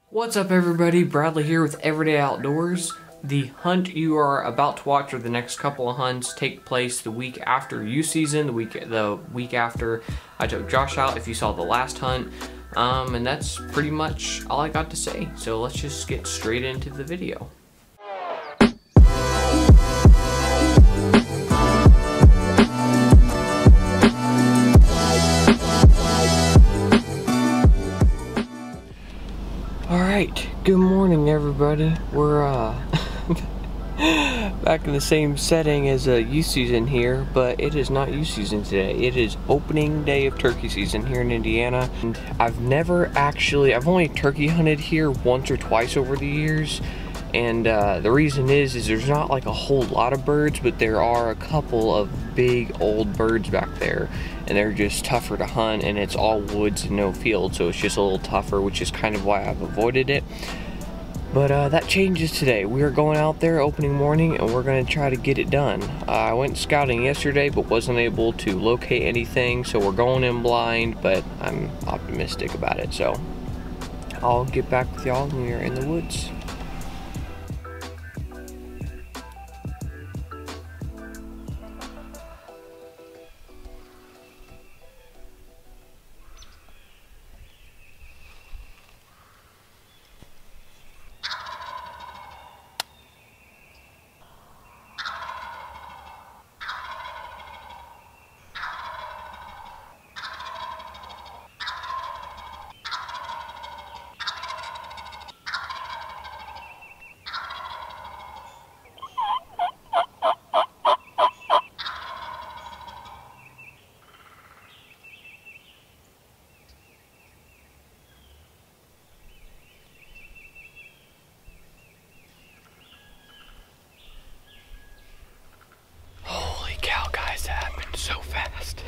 What's up everybody, Bradley here with Everyday Outdoors. The hunt you are about to watch, or the next couple of hunts, take place the week after youth season, the week after I took Josh out, if you saw the last hunt. And that's pretty much all I got to say. So let's just get straight into the video. Alright, good morning everybody. We're back in the same setting as youth season here, but it is not youth season today. It is opening day of turkey season here in Indiana. And I've only turkey hunted here once or twice over the years. And the reason is there's not like a whole lot of birds, but there are a couple of big old birds back there, and they're just tougher to hunt, and it's all woods and no field, so it's just a little tougher, which is kind of why I've avoided it. But that changes today. We are going out there opening morning, and we're going to try to get it done. I went scouting yesterday, but wasn't able to locate anything, so we're going in blind, but I'm optimistic about it, so I'll get back with y'all when we're in the woods. So fast.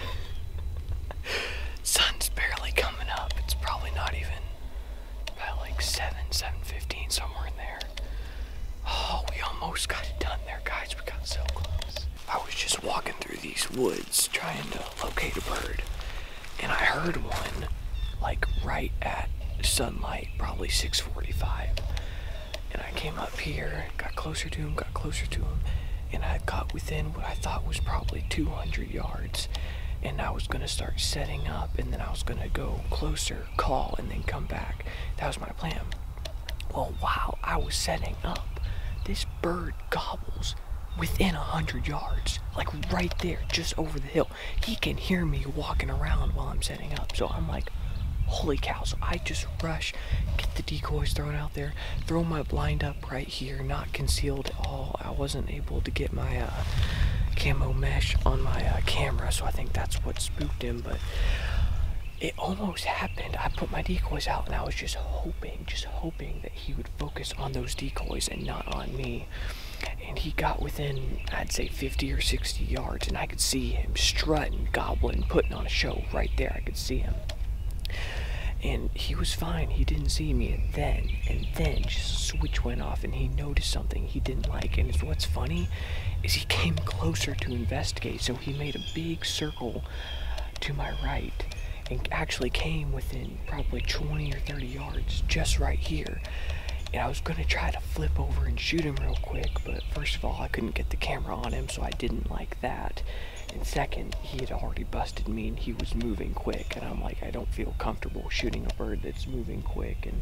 Sun's barely coming up. It's probably not even about like 7:15, somewhere in there. Oh, we almost got it done there, guys. We got so close. I was just walking through these woods trying to locate a bird, and I heard one like right at sunlight, probably 6:45. And I came up here, got closer to him, and I got within what I thought was probably 200 yards, and I was going to start setting up, and then I was going to go closer, call, and then come back. That was my plan. Well, while I was setting up, this bird gobbles within 100 yards, like right there, just over the hill. He can hear me walking around while I'm setting up, so I'm like, holy cow. So I just rush, get the decoys thrown out there, throw my blind up right here, not concealed at all. I wasn't able to get my camo mesh on my camera, so I think that's what spooked him, but it almost happened. I put my decoys out, and I was just hoping that he would focus on those decoys and not on me. And he got within, I'd say 50 or 60 yards, and I could see him strutting, gobbling, putting on a show right there. I could see him. And he was fine, he didn't see me, and then just a switch went off, and he noticed something he didn't like. And what's funny is he came closer to investigate, so he made a big circle to my right and actually came within probably 20 or 30 yards, just right here. And I was going to try to flip over and shoot him real quick, but first of all, I couldn't get the camera on him, so I didn't like that. And second, he had already busted me, and he was moving quick, and I'm like, I don't feel comfortable shooting a bird that's moving quick. And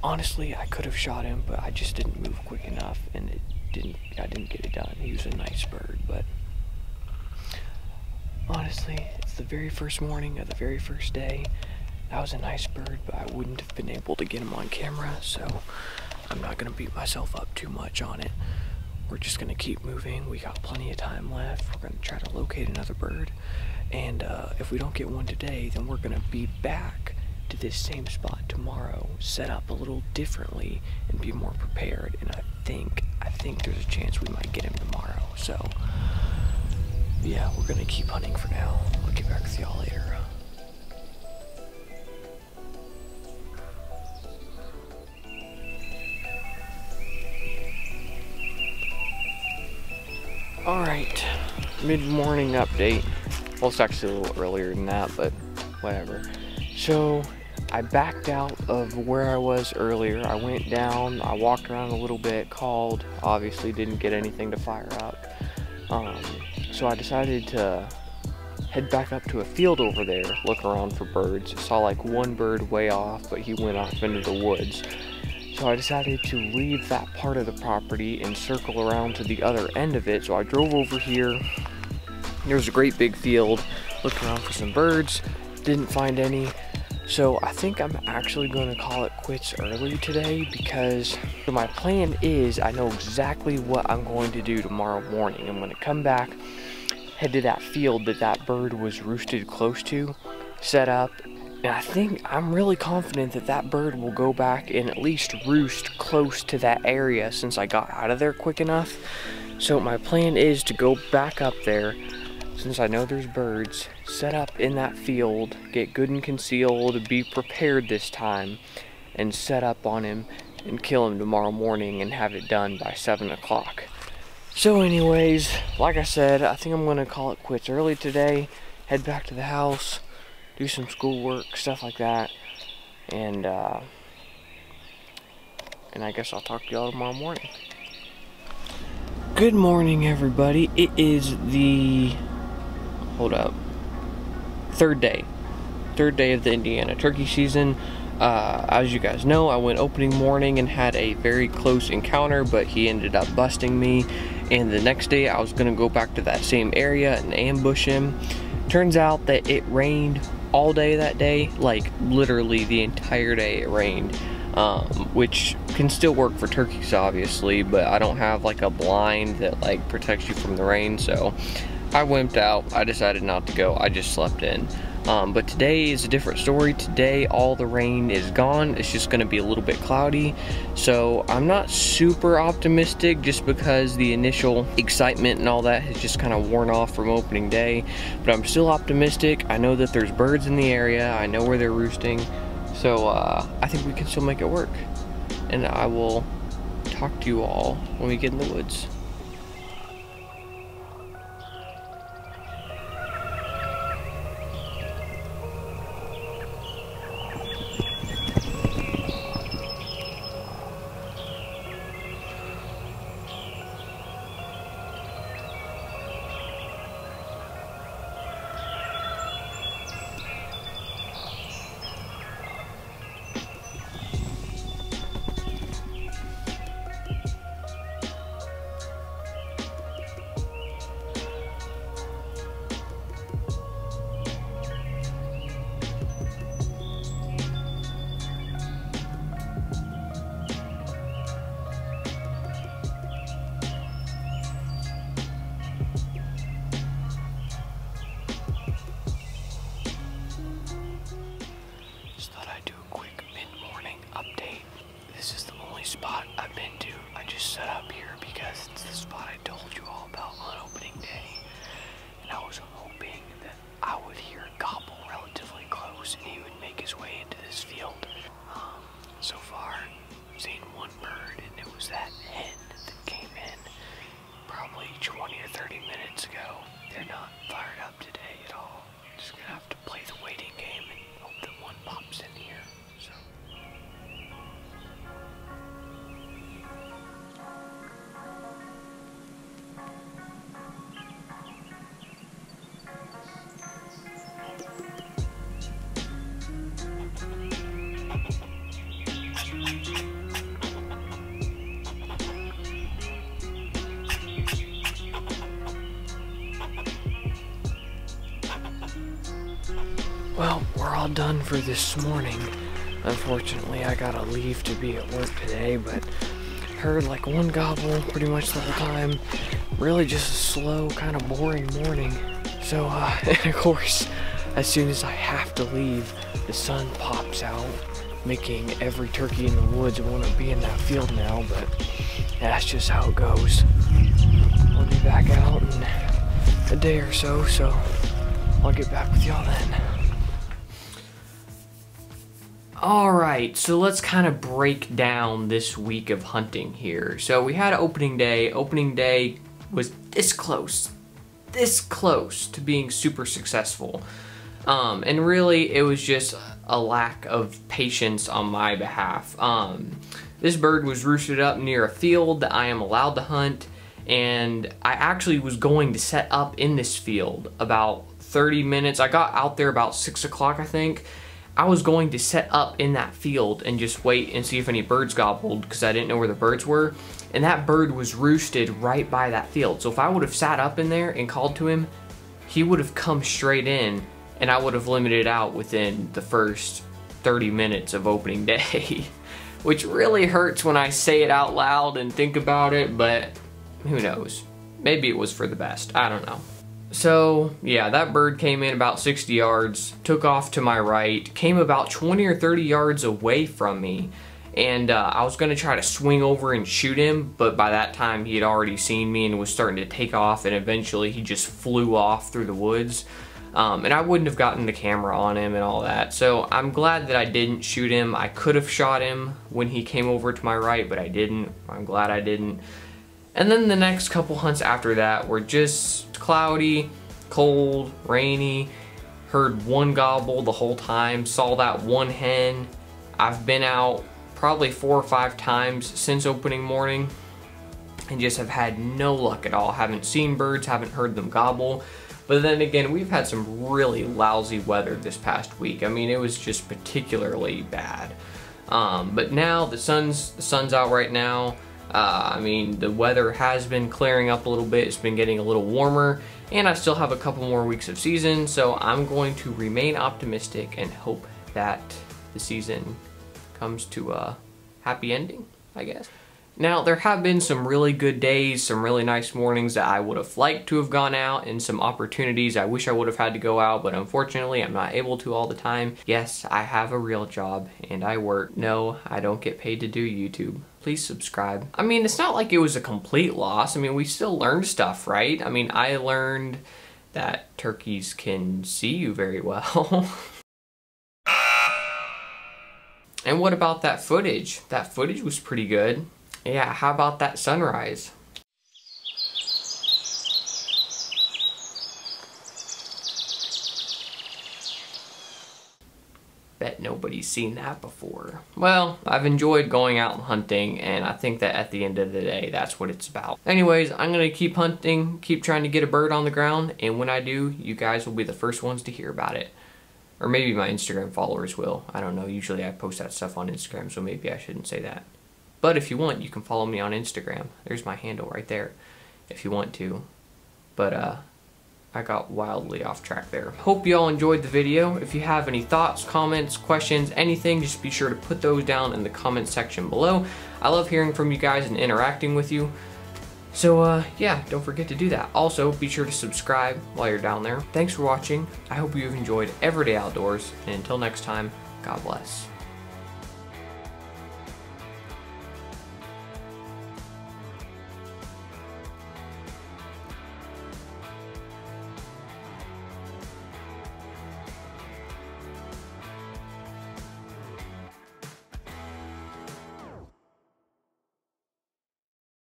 honestly, I could have shot him, but I just didn't move quick enough, and I didn't get it done. He was a nice bird, but honestly, it's the very first morning of the very first day. That was a nice bird, but I wouldn't have been able to get him on camera, so I'm not going to beat myself up too much on it. We're just going to keep moving. We got plenty of time left. We're going to try to locate another bird, and if we don't get one today, then we're going to be back to this same spot tomorrow, set up a little differently, and be more prepared. And I think there's a chance we might get him tomorrow. So yeah, we're going to keep hunting for now. I'll get back with y'all later. Alright, mid-morning update. Well, it's actually a little earlier than that, but whatever. So, I backed out of where I was earlier. I went down, I walked around a little bit, called, obviously didn't get anything to fire up. So I decided to head back up to a field over there, look around for birds. Saw like one bird way off, but he went off into the woods. So I decided to leave that part of the property and circle around to the other end of it. So I drove over here. There's a great big field, looked around for some birds, didn't find any. So I think I'm actually going to call it quits early today, because my plan is I know exactly what I'm going to do tomorrow morning. I'm going to come back, head to that field that bird was roosted close to, set up, and I think I'm really confident that bird will go back and at least roost close to that area since I got out of there quick enough. So my plan is to go back up there, since I know there's birds, set up in that field, get good and concealed, be prepared this time, and set up on him and kill him tomorrow morning and have it done by 7 o'clock. So anyways, like I said, I think I'm going to call it quits early today, head back to the house, do some schoolwork, stuff like that, and I guess I'll talk to y'all tomorrow morning. Good morning, everybody. It is the, third day of the Indiana turkey season. As you guys know, I went opening morning and had a very close encounter, but he ended up busting me. And the next day I was gonna go back to that same area and ambush him. Turns out that it rained all day that day, like literally the entire day it rained, which can still work for turkeys obviously, but I don't have like a blind that like protects you from the rain, so I wimped out. I decided not to go. I just slept in. But today is a different story. Today all the rain is gone. It's just going to be a little bit cloudy. So I'm not super optimistic, just because the initial excitement and all that has just kind of worn off from opening day. But I'm still optimistic. I know that there's birds in the area. I know where they're roosting. So I think we can still make it work. And I will talk to you all when we get in the woods. Spot I've been to. I just set up here because it's the spot I told you all about on opening day, and I was hoping that I would hear a gobble relatively close and he would make his way into this field. So far I've seen one bird, and it was that hen that came in probably 20 or 30 minutes ago. They're not fired up today at all. Just gonna have to play the waiting game and hope that one pops in here. So well, we're all done for this morning. Unfortunately, I gotta leave to be at work today, but heard like one gobble pretty much the whole time. Really just a slow, kind of boring morning. So, and of course, as soon as I have to leave, the sun pops out, making every turkey in the woods want to be in that field now, but that's just how it goes. I'll be back out in a day or so, so I'll get back with y'all then. Alright, so let's kind of break down this week of hunting here. So we had opening day. Opening day was this close to being super successful. And really, it was just a lack of patience on my behalf. This bird was roosted up near a field that I am allowed to hunt, and I actually was going to set up in this field about 30 minutes. I got out there about 6 o'clock, I think. I was going to set up in that field and just wait and see if any birds gobbled, because I didn't know where the birds were. And that bird was roosted right by that field. So if I would have sat up in there and called to him, he would have come straight in, and I would have limited out within the first 30 minutes of opening day. Which really hurts when I say it out loud and think about it, but who knows? Maybe it was for the best, I don't know. So yeah, that bird came in about 60 yards, took off to my right, came about 20 or 30 yards away from me, and I was gonna try to swing over and shoot him, but by that time he had already seen me and was starting to take off, and eventually he just flew off through the woods. And I wouldn't have gotten the camera on him and all that, so I'm glad that I didn't shoot him. I could have shot him when he came over to my right, but I didn't. I'm glad I didn't. And then the next couple hunts after that were just cloudy, cold, rainy. Heard one gobble the whole time, saw that one hen. I've been out probably 4 or 5 times since opening morning and just have had no luck at all. Haven't seen birds, haven't heard them gobble. But then again, we've had some really lousy weather this past week. I mean, it was just particularly bad. But now the sun's out right now. I mean, the weather has been clearing up a little bit. It's been getting a little warmer, and I still have a couple more weeks of season, so I'm going to remain optimistic and hope that the season comes to a happy ending, I guess. Now, there have been some really good days, some really nice mornings that I would have liked to have gone out, and some opportunities I wish I would have had to go out, but unfortunately I'm not able to all the time. Yes, I have a real job and I work. No, I don't get paid to do YouTube. Please subscribe. I mean, it's not like it was a complete loss. I mean, we still learned stuff, right? I mean, I learned that turkeys can see you very well. And what about that footage? That footage was pretty good. Yeah, how about that sunrise? Bet nobody's seen that before. Well, I've enjoyed going out and hunting, and I think that at the end of the day, that's what it's about. Anyways, I'm gonna keep hunting, keep trying to get a bird on the ground, and when I do, you guys will be the first ones to hear about it. Or maybe my Instagram followers will. I don't know, usually I post that stuff on Instagram, so maybe I shouldn't say that. But if you want, you can follow me on Instagram. There's my handle right there, if you want to. But I got wildly off track there. Hope you all enjoyed the video. If you have any thoughts, comments, questions, anything, just be sure to put those down in the comment section below. I love hearing from you guys and interacting with you. So yeah, don't forget to do that. Also, be sure to subscribe while you're down there. Thanks for watching. I hope you've enjoyed Everyday Outdoors, and until next time, God bless.